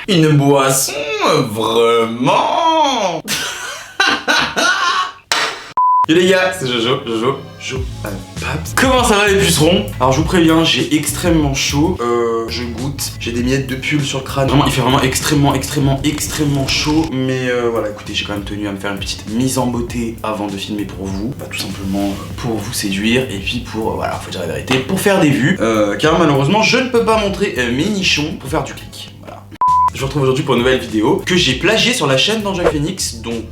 Une boisson, vraiment. Yo les gars, c'est Jojo Paps. Comment ça va les pucerons? Alors je vous préviens, j'ai extrêmement chaud. Je goûte, j'ai des miettes de pull sur le crâne. Vraiment, il fait vraiment extrêmement chaud. Mais voilà, écoutez, j'ai quand même tenu à me faire une petite mise en beauté avant de filmer pour vous. Bah, tout simplement pour vous séduire et puis pour, voilà, faut dire la vérité, pour faire des vues. Car malheureusement, je ne peux pas montrer mes nichons pour faire du clic. Voilà. Je vous retrouve aujourd'hui pour une nouvelle vidéo que j'ai plagiée sur la chaîne d'Enjoy Phoenix. Donc,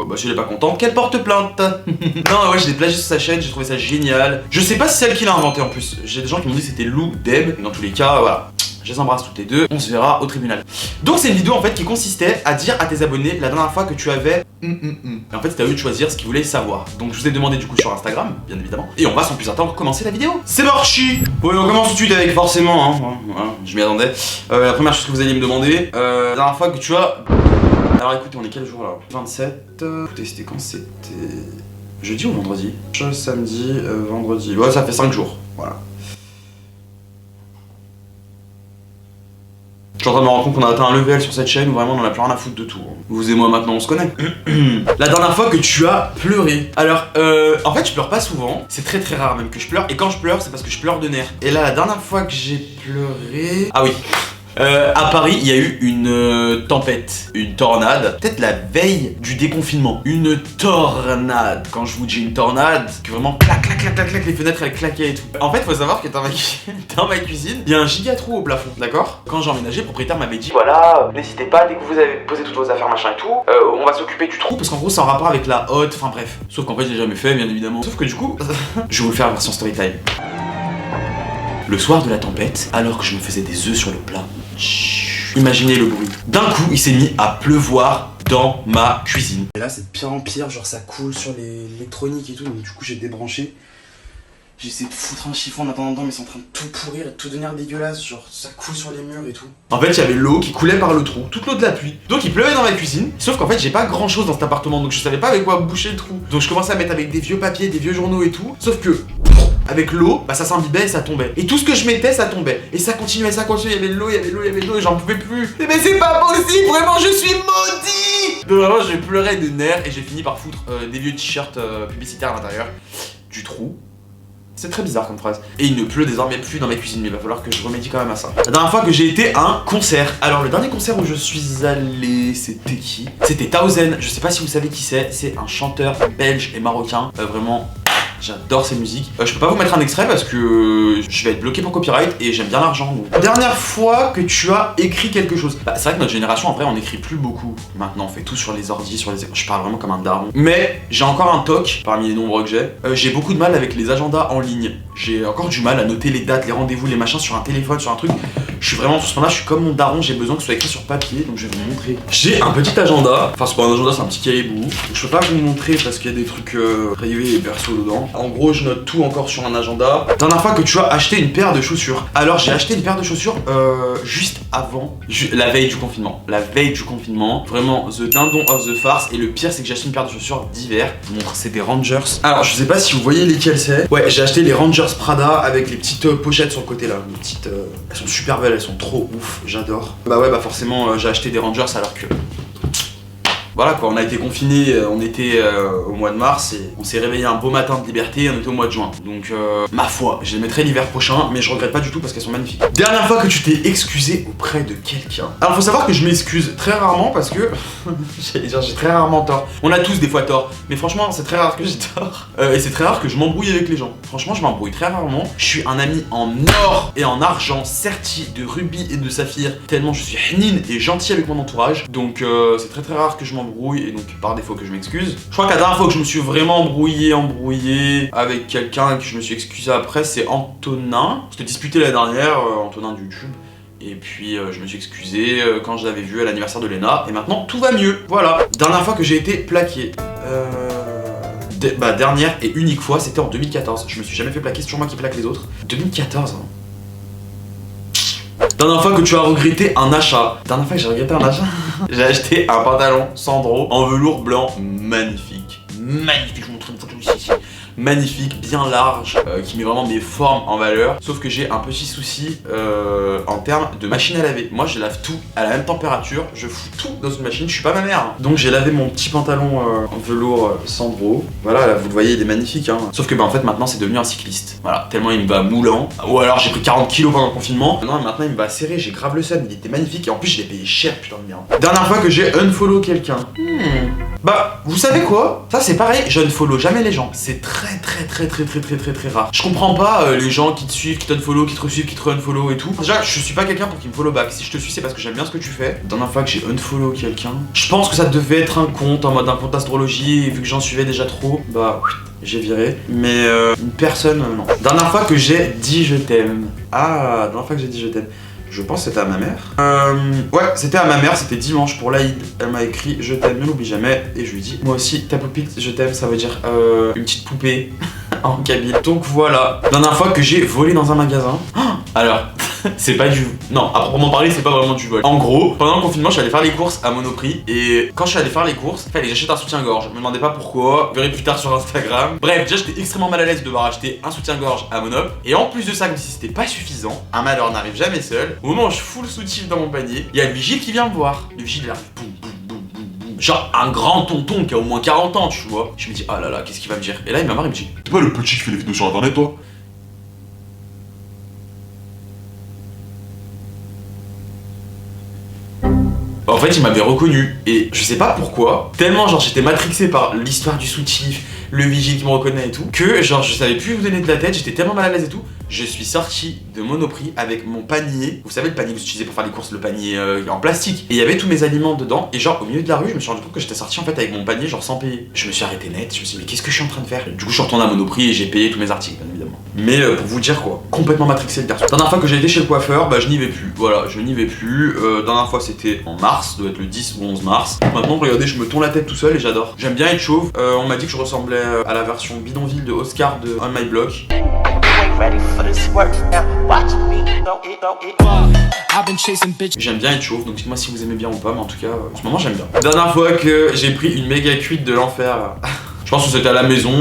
bah, si elle est pas contente, qu'elle porte plainte. Non, ouais, je l'ai plagié sur sa chaîne, j'ai trouvé ça génial. Je sais pas si c'est elle qui l'a inventé en plus. J'ai des gens qui m'ont dit que c'était Lou, Deb. Mais dans tous les cas, voilà. Je les embrasse toutes les deux, on se verra au tribunal. Donc c'est une vidéo en fait qui consistait à dire à tes abonnés la dernière fois que tu avais Et en fait c'était à eux de choisir ce qu'ils voulaient savoir. Donc je vous ai demandé du coup sur Instagram, bien évidemment. Et on va sans plus attendre commencer la vidéo. C'est parti. Oui, on commence tout de suite avec forcément, hein, voilà, je m'y attendais. La première chose que vous alliez me demander, la dernière fois que tu as... Alors écoutez, on est quel jour là? 27, écoutez, c'était quand? C'était... jeudi ou vendredi? Samedi, vendredi, ouais ça fait 5 jours, voilà. Je suis en train de me rendre compte qu'on a atteint un level sur cette chaîne où vraiment on en a plus rien à foutre de tout. Vous et moi maintenant on se connaît. La dernière fois que tu as pleuré. Alors en fait je pleure pas souvent. C'est très rare même que je pleure. Et quand je pleure c'est parce que je pleure de nerfs. Et là la dernière fois que j'ai pleuré... Ah oui. À Paris, il y a eu une tempête, une tornade, peut-être la veille du déconfinement. Une tornade. Quand je vous dis une tornade, que vraiment clac, les fenêtres elles claquaient et tout. En fait, faut savoir que dans ma cuisine, il y a un giga trou au plafond, d'accord? Quand j'ai emménagé, le propriétaire m'avait dit voilà, n'hésitez pas, dès que vous avez posé toutes vos affaires, machin et tout, on va s'occuper du trou parce qu'en gros c'est en rapport avec la hotte, enfin bref. Sauf qu'en fait, je l'ai jamais fait, bien évidemment. Sauf que du coup, je vais vous le faire en version story time. Le soir de la tempête, alors que je me faisais des œufs sur le plat, imaginez le bruit. D'un coup, il s'est mis à pleuvoir dans ma cuisine. Et là, c'est de pire en pire, genre ça coule sur l'électronique et tout, donc du coup j'ai débranché. J'essaie de foutre un chiffon en attendant, mais c'est en train de tout pourrir et de tout devenir dégueulasse, genre ça coule sur les murs et tout. En fait, il y avait l'eau qui coulait par le trou, toute l'eau de la pluie. Donc il pleuvait dans ma cuisine, sauf qu'en fait j'ai pas grand chose dans cet appartement, donc je savais pas avec quoi boucher le trou. Donc je commençais à mettre avec des vieux papiers, des vieux journaux et tout, sauf que... avec l'eau, bah ça s'imbibait et ça tombait. Et tout ce que je mettais, ça tombait. Et ça continuait, il y avait de l'eau, et j'en pouvais plus. Mais c'est pas possible, vraiment, je suis maudit. Donc vraiment, je pleurais de nerfs et j'ai fini par foutre des vieux t-shirts publicitaires à l'intérieur du trou. C'est très bizarre comme phrase. Et il ne pleut désormais plus dans ma cuisine, mais il va falloir que je remédie quand même à ça. La dernière fois que j'ai été à un concert. Alors le dernier concert où je suis allé, c'était qui? C'était Tausen, je sais pas si vous savez qui c'est un chanteur belge et marocain, vraiment... J'adore ces musiques. Je peux pas vous mettre un extrait parce que je vais être bloqué pour copyright et j'aime bien l'argent. Donc. Dernière fois que tu as écrit quelque chose. Bah, c'est vrai que notre génération en vrai on écrit plus beaucoup. Maintenant on fait tout sur les ordis, sur les... Je parle vraiment comme un daron. Mais j'ai encore un toc parmi les nombreux que j'ai. J'ai beaucoup de mal avec les agendas en ligne. J'ai encore du mal à noter les dates, les rendez-vous, les machins sur un téléphone, sur un truc. Je suis vraiment, tout ce moment-là, je suis comme mon daron, j'ai besoin que ce soit écrit sur papier, donc je vais vous montrer. J'ai un petit agenda, enfin c'est pas un agenda, c'est un petit cahier bout. Je peux pas vous montrer parce qu'il y a des trucs privés et perso dedans. En gros, je note tout encore sur un agenda. Dernière fois que tu as acheté une paire de chaussures. Alors j'ai acheté une paire de chaussures juste avant, la veille du confinement. La veille du confinement, vraiment the dindon of the farce. Et le pire c'est que j'ai acheté une paire de chaussures d'hiver. Je vous montre, c'est des Rangers. Alors je sais pas si vous voyez lesquelles c'est. Ouais, j'ai acheté les Rangers Prada avec les petites pochettes sur le côté là. Les petites, elles sont super belles, elles sont trop ouf, j'adore. Bah ouais, bah forcément j'ai acheté des Rangers alors que... Voilà quoi, on a été confinés, on était au mois de mars et on s'est réveillé un beau matin de liberté et on était au mois de juin. Donc ma foi, je les mettrai l'hiver prochain, mais je regrette pas du tout parce qu'elles sont magnifiques. Dernière fois que tu t'es excusé auprès de quelqu'un. Alors faut savoir que je m'excuse très rarement parce que j'ai très rarement tort. On a tous des fois tort, mais franchement c'est très rare que j'ai tort. Et c'est très rare que je m'embrouille avec les gens. Franchement je m'embrouille très rarement. Je suis un ami en or et en argent, serti de rubis et de saphir, tellement je suis hnin et gentil avec mon entourage. Donc c'est très rare que je m'embrouille et donc par défaut que je m'excuse. Je crois que la dernière fois que je me suis vraiment embrouillé avec quelqu'un et que je me suis excusé après, c'est Antonin. C'était disputé l'année dernière, Antonin de YouTube. Et puis je me suis excusé quand je l'avais vu à l'anniversaire de Léna. Et maintenant tout va mieux. Voilà. Dernière fois que j'ai été plaqué. Dernière et unique fois, c'était en 2014. Je me suis jamais fait plaquer, c'est toujours moi qui plaque les autres. 2014 hein. Dernière fois que tu as regretté un achat. Dernière fois que j'ai regretté un achat. J'ai acheté un pantalon Sandro en velours blanc magnifique. Magnifique, je vous montre une photo ici. magnifique, bien large, qui met vraiment mes formes en valeur. Sauf que j'ai un petit souci en termes de machine à laver. Moi je lave tout à la même température, je fous tout dans une machine, je suis pas ma mère. Donc j'ai lavé mon petit pantalon en velours Sandro. Voilà, là vous le voyez, il est magnifique. Hein. Sauf que bah en fait maintenant c'est devenu un cycliste. Voilà, tellement il me va moulant. Ou alors j'ai pris 40 kilos pendant le confinement. Non, maintenant il me va serré, j'ai grave le seum, il était magnifique et en plus je l'ai payé cher, putain de merde. Dernière fois que j'ai unfollow quelqu'un. Bah, vous savez quoi? Ça c'est pareil, je ne follow jamais les gens. C'est très rare. Je comprends pas les gens qui te suivent, qui t'unfollow, qui te resuivent, qui te unfollow et tout. Déjà, je suis pas quelqu'un pour qui me follow back. Si je te suis, c'est parce que j'aime bien ce que tu fais. La dernière fois que j'ai unfollow quelqu'un, je pense que ça devait être un compte en mode un compte d'astrologie. Et vu que j'en suivais déjà trop, bah j'ai viré. Mais une personne, non. Dernière fois que j'ai dit je t'aime. Ah, dernière fois que j'ai dit je t'aime. Je pense que c'était à ma mère. Ouais, c'était à ma mère, c'était dimanche pour l'Aïd. Elle m'a écrit je t'aime, ne l'oublie jamais. Et je lui dis, moi aussi, ta poupée, je t'aime, ça veut dire une petite poupée en kabyle. Donc voilà. Dernière fois que j'ai volé dans un magasin. Alors, c'est pas du... Non, à proprement parler, c'est pas vraiment du vol. En gros, pendant le confinement, je suis allé faire les courses à Monoprix. Et quand je suis allé faire les courses, il fallait que j'achète un soutien-gorge. Je me demandais pas pourquoi, je verrai plus tard sur Instagram. Bref, déjà j'étais extrêmement mal à l'aise de devoir acheter un soutien-gorge à Monop. Et en plus de ça, comme si c'était pas suffisant, un malheur n'arrive jamais seul. Au moment où je fous le soutif dans mon panier, il y a le vigile qui vient me voir. Le vigile il arrive, boum, boum, boum, boum, boum. Genre un grand tonton qui a au moins 40 ans, tu vois. Je me dis, ah là là, qu'est-ce qu'il va me dire? Et là, il m'a marre, il me dit, t'es pas le petit qui fait les vidéos sur internet, toi? En fait, il m'avait reconnu et je sais pas pourquoi, tellement genre j'étais matrixé par l'histoire du soutif, le vigile qui me reconnaît et tout, que genre je savais plus où donner de la tête, j'étais tellement mal à l'aise et tout. Je suis sorti de Monoprix avec mon panier, vous savez le panier que vous utilisez pour faire les courses, le panier en plastique, et il y avait tous mes aliments dedans, et genre au milieu de la rue, je me suis rendu compte que j'étais sorti en fait avec mon panier genre sans payer. Je me suis arrêté net, je me suis dit mais qu'est-ce que je suis en train de faire? Du coup je suis retourné à Monoprix et j'ai payé tous mes articles bien évidemment. Mais pour vous dire quoi, complètement matrixé le garçon. Dernière fois que j'ai été chez le coiffeur, bah je n'y vais plus, voilà, je n'y vais plus. Dernière fois c'était en mars, doit être le 10 ou 11 mars. Maintenant regardez, je me tourne la tête tout seul et j'adore. J'aime bien être chauve, on m'a dit que je ressemblais à la version bidonville de Oscar de On My Block. J'aime bien être chauve, donc dites-moi si vous aimez bien ou pas, mais en tout cas, en ce moment j'aime bien. Dernière fois que j'ai pris une méga cuite de l'enfer. Je pense que c'était à la maison,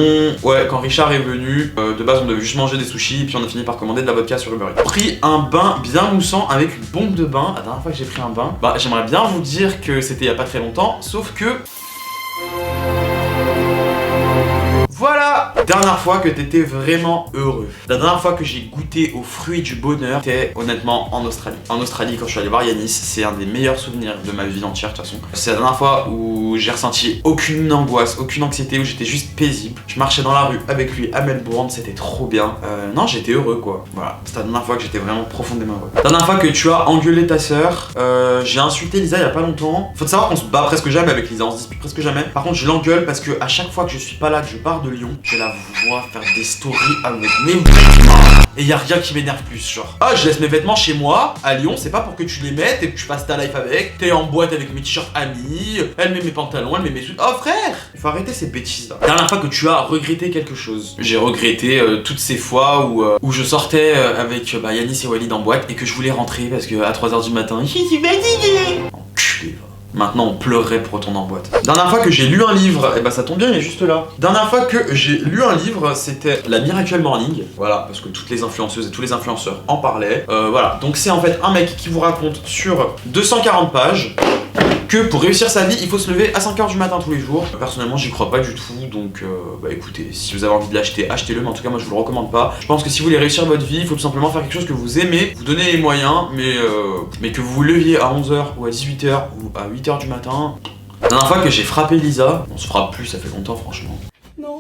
ouais, quand Richard est venu, de base on devait juste manger des sushis, puis on a fini par commander de la vodka sur Uber Eats. Pris un bain bien moussant avec une bombe de bain, la dernière fois que j'ai pris un bain, bah j'aimerais bien vous dire que c'était il y a pas très longtemps, sauf que... Voilà! Dernière fois que t'étais vraiment heureux. La dernière fois que j'ai goûté aux fruits du bonheur, c'était honnêtement en Australie. En Australie, quand je suis allé voir Yanis, c'est un des meilleurs souvenirs de ma vie entière de toute façon. C'est la dernière fois où j'ai ressenti aucune angoisse, aucune anxiété, où j'étais juste paisible. Je marchais dans la rue avec lui à Melbourne, c'était trop bien. Non, j'étais heureux quoi. Voilà, c'était la dernière fois que j'étais vraiment profondément heureux. La dernière fois que tu as engueulé ta sœur, j'ai insulté Lisa il y a pas longtemps. Faut savoir qu'on se bat presque jamais avec Lisa, on se dispute presque jamais. Par contre, je l'engueule parce que à chaque fois que je suis pas là, que je pars de Lyon, je la vois faire des stories avec mes vêtements. Et y a rien qui m'énerve plus, genre. Ah, je laisse mes vêtements chez moi, à Lyon, c'est pas pour que tu les mettes et que tu passes ta life avec. T'es en boîte avec mes t-shirts amis, elle met mes pantalons, elle met mes sous. Oh frère! Il faut arrêter ces bêtises là. Dernière fois que tu as regretté quelque chose. J'ai regretté toutes ces fois où je sortais avec Yanis et Walid en boîte et que je voulais rentrer parce que à 3h du matin, je suis fatigué. Enculé, va. Maintenant on pleurerait pour retourner en boîte. Dernière fois que j'ai lu un livre, et bah ça tombe bien, il est juste là. Dernière fois que j'ai lu un livre, c'était La Miracle Morning. Voilà, parce que toutes les influenceuses et tous les influenceurs en parlaient. Voilà, donc c'est en fait un mec qui vous raconte sur 240 pages que pour réussir sa vie, il faut se lever à 5h du matin tous les jours. Personnellement, j'y crois pas du tout, donc bah écoutez, si vous avez envie de l'acheter, achetez-le, mais en tout cas moi je vous le recommande pas. Je pense que si vous voulez réussir votre vie, il faut tout simplement faire quelque chose que vous aimez, vous donnez les moyens, mais que vous vous leviez à 11h ou à 18h ou à 8h du matin. La dernière fois que j'ai frappé Lisa, on se frappe plus, ça fait longtemps franchement. Non.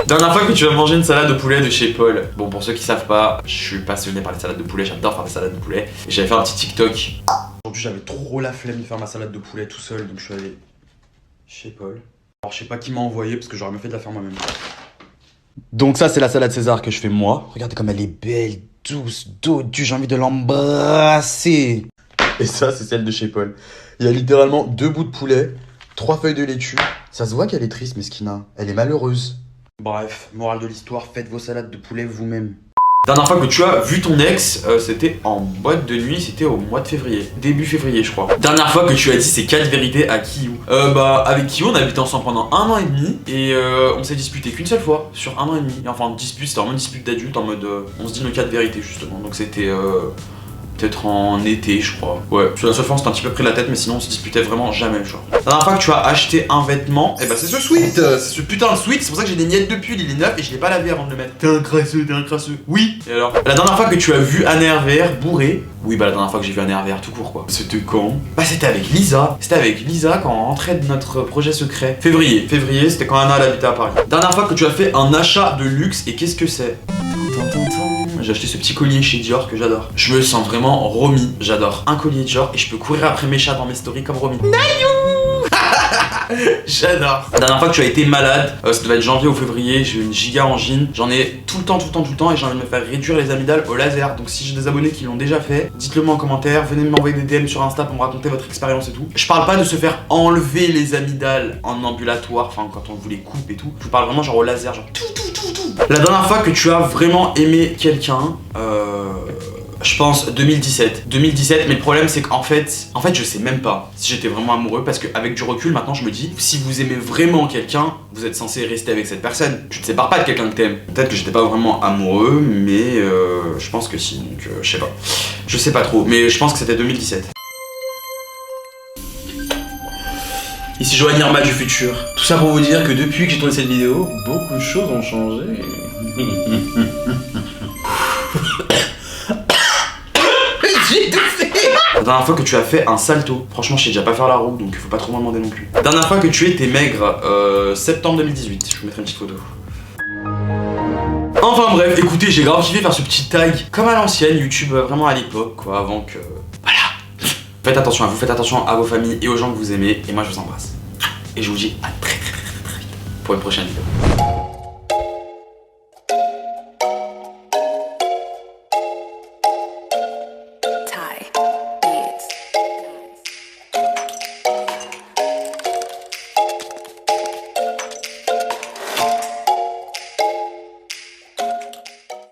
Dernière fois que tu vas manger une salade de poulet de chez Paul. Bon, pour ceux qui savent pas, je suis passionné par les salades de poulet, j'adore faire des salades de poulet. Et j'avais fait un petit TikTok. Aujourd'hui j'avais trop la flemme de faire ma salade de poulet tout seul, donc je suis allé chez Paul. Alors je sais pas qui m'a envoyé parce que j'aurais mieux fait de la faire moi-même. Donc ça c'est la salade César que je fais moi. Regardez comme elle est belle, douce, dodue, j'ai envie de l'embrasser. Et ça c'est celle de chez Paul. Il y a littéralement 2 bouts de poulet, 3 feuilles de laitue. Ça se voit qu'elle est triste, Meskina. Elle est malheureuse. Bref, morale de l'histoire, faites vos salades de poulet vous-même. Dernière fois que tu as vu ton ex, c'était en boîte de nuit, c'était au mois de février. Début février, je crois. Dernière fois que tu as dit ces 4 vérités à Kiyu. Bah, avec Kiyu, on a habité ensemble pendant 1 an et demi. Et on s'est disputé qu'une seule fois sur 1 an et demi. Et enfin, dispute, c'était vraiment une dispute d'adulte en mode on se dit nos 4 vérités, justement. Donc c'était. Peut-être en été, je crois. Ouais, c'est la seule fois on s'était un petit peu pris la tête, mais sinon on se disputait vraiment jamais, genre. La dernière fois que tu as acheté un vêtement, et bah c'est ce sweat, c'est ce putain de sweat, c'est pour ça que j'ai des miettes de pull, il est neuf et je l'ai pas lavé avant de le mettre. T'es un crasseux, t'es un crasseux. Oui. Et alors, la dernière fois que tu as vu Anne RVR bourré, oui bah la dernière fois que j'ai vu Anne RVR tout court quoi. C'était quand? Bah c'était avec Lisa. C'était avec Lisa quand on rentrait de notre projet secret. Février, c'était quand Anna elle habitait à Paris. Dernière fois que tu as fait un achat de luxe, et qu'est-ce que c'est? J'ai acheté ce petit collier chez Dior que j'adore. Je me sens vraiment Romy, j'adore. Un collier Dior et je peux courir après mes chats dans mes stories comme Romy. J'adore. La dernière fois que tu as été malade, ça devait être janvier ou février, j'ai eu une giga angine. J'en ai tout le temps et j'ai envie de me faire réduire les amygdales au laser. Donc si j'ai des abonnés qui l'ont déjà fait, dites-le moi en commentaire, venez m'envoyer des DM sur Insta pour me raconter votre expérience et tout. Je parle pas de se faire enlever les amygdales en ambulatoire, enfin quand on vous les coupe et tout. Je vous parle vraiment genre au laser, genre tout. La dernière fois que tu as vraiment aimé quelqu'un, je pense 2017. 2017, mais le problème c'est qu'en fait, je sais même pas si j'étais vraiment amoureux parce qu'avec du recul maintenant je me dis, si vous aimez vraiment quelqu'un, vous êtes censé rester avec cette personne. Tu te sépares pas de quelqu'un que t'aimes. Peut-être que j'étais pas vraiment amoureux, mais je pense que si, donc je sais pas. Je sais pas trop, mais je pense que c'était 2017. Ici Joanne Irma du futur. Tout ça pour vous dire que depuis que j'ai tourné cette vidéo, beaucoup de choses ont changé. J'ai étouffé. La dernière fois que tu as fait un salto, franchement je sais déjà pas faire la roue donc il faut pas trop m'en demander non plus. La dernière fois que tu étais maigre, septembre 2018, je vous mettrai une petite photo. Enfin bref, écoutez, j'ai grave kiffé faire ce petit tag comme à l'ancienne, YouTube vraiment à l'époque quoi, avant que... Voilà. Faites attention à vous, faites attention à vos familles et aux gens que vous aimez, et moi je vous embrasse. Et je vous dis à très vite pour une prochaine vidéo.